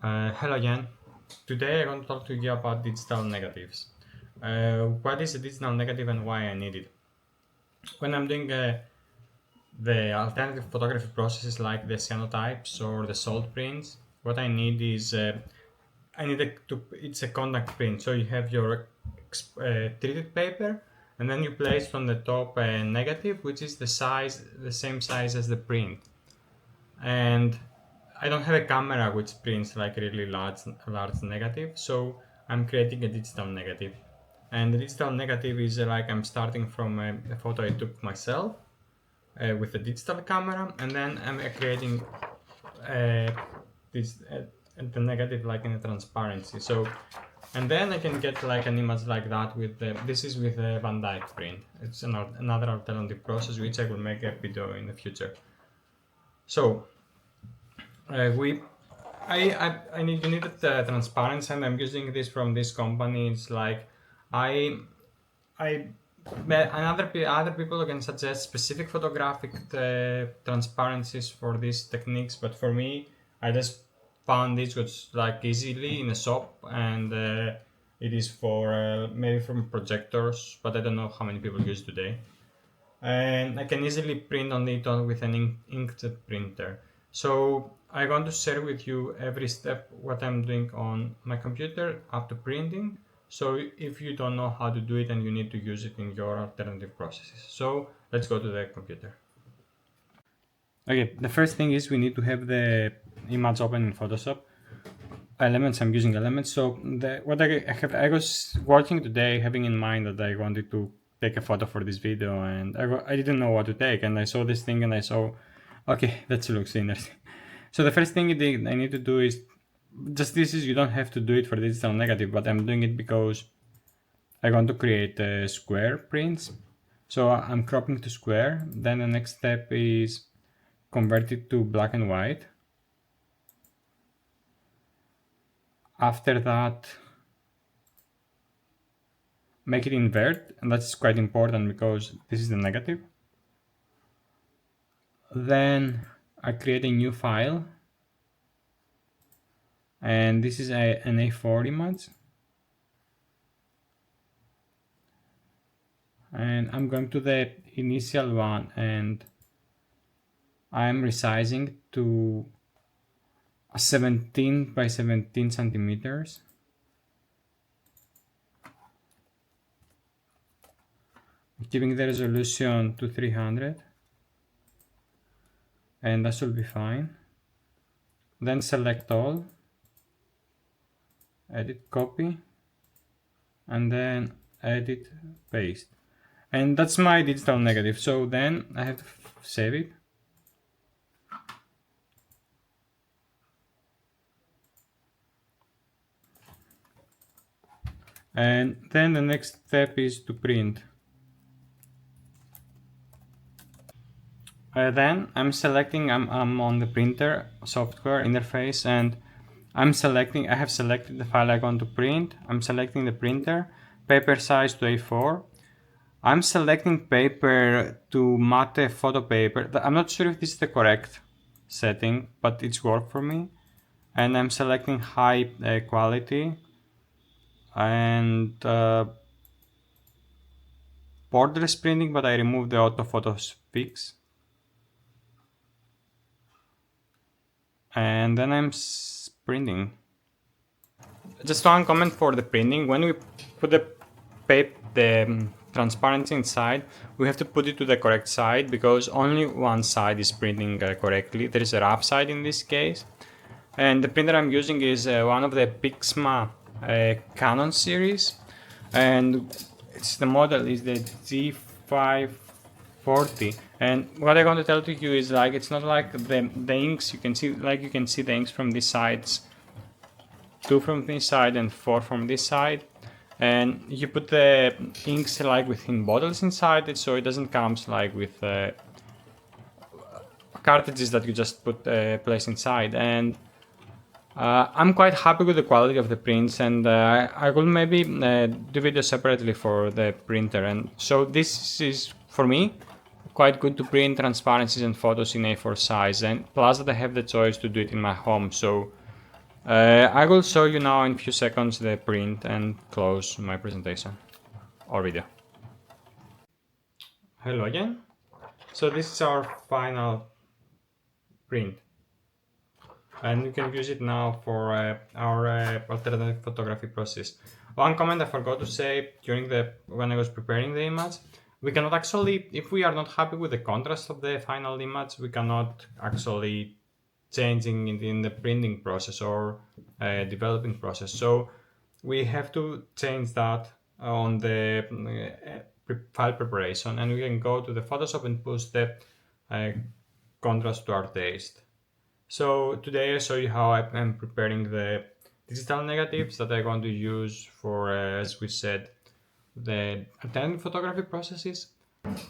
Hello again. Today I'm going to talk to you about digital negatives. What is a digital negative and why I need it? When I'm doing the alternative photography processes like the cyanotypes or the salt prints, what I need is it's a contact print. So you have your treated paper, and then you place on the top a negative, which is the same size as the print. And I don't have a camera which prints like really large negative, so I'm creating a digital negative. And the digital negative is like I'm starting from a photo I took myself with a digital camera, and then I'm creating uh, this the negative like in a transparency. So, and then I can get like an image like that with this is with a Van Dyke print. It's another alternative process which I will make a video in the future. So we I need you needed transparency, and I'm using this from this company. It's like I other people can suggest specific photographic transparencies for these techniques, but for me, I just found this was like easily in a shop, and it is for maybe from projectors, but I don't know how many people use today. And I can easily print on it with an inkjet printer. So I'm going to share with you every step what I'm doing on my computer up to printing. So if you don't know how to do it and you need to use it in your alternative processes. So let's go to the computer. Okay, the first thing is we need to have the image open in Photoshop. Elements, I'm using elements. So I was working today having in mind that I wanted to take a photo for this video, and I didn't know what to take, and I saw this thing and I saw, okay, that looks interesting. So the first thing I need to do is just this is you don't have to do it for digital negative, but I'm doing it because I want to create square prints. So I'm cropping to square. Then the next step is convert it to black and white. After that, make it invert, and that's quite important because this is the negative. Then I create a new file, and this is an A4 image, and I'm going to the initial one, and I'm resizing to 17 by 17 centimeters. Giving the resolution to 300, and that should be fine. Then select all, edit copy, and then edit paste. And that's my digital negative. So then I have to save it. And then the next step is to print. Then I'm selecting, I'm on the printer software interface, and I have selected the file I want to print. I'm selecting the printer, paper size to A4. I'm selecting paper to matte photo paper. I'm not sure if this is the correct setting, but it's worked for me. And I'm selecting high quality and borderless printing, but I removed the autophoto fix. And then I'm printing. Just one comment for the printing. When we put the transparency inside, we have to put it to the correct side because only one side is printing correctly. There is a rough side in this case. And the printer I'm using is one of the Pixma Canon series, and the model is the G540. And what I want to tell to you is like it's not like the inks you can see the inks from these sides, 2 from this side and 4 from this side, and you put the inks like within bottles inside it, so it doesn't come like with cartridges that you just put place inside. And I'm quite happy with the quality of the prints, and I will maybe do video separately for the printer. And so this is for me quite good to print transparencies and photos in A4 size, and plus that I have the choice to do it in my home. So I will show you now in a few seconds the print and close my presentation or video. Hello again. So this is our final print, and you can use it now for our alternative photography process. One comment I forgot to say when I was preparing the image, we cannot actually, if we are not happy with the contrast of the final image, we cannot actually changing it in the printing process or developing process. So we have to change that on the file preparation, and we can go to the Photoshop and push the contrast to our taste. So today I show you how I am preparing the digital negatives that I'm going to use for, as we said, the alternative photography processes.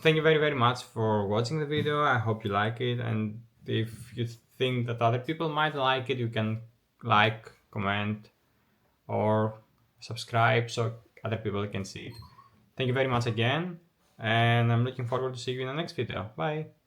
Thank you very much for watching the video. I hope you like it, and if you think that other people might like it, you can like, comment, or subscribe so other people can see it. Thank you very much again, and I'm looking forward to see you in the next video. Bye!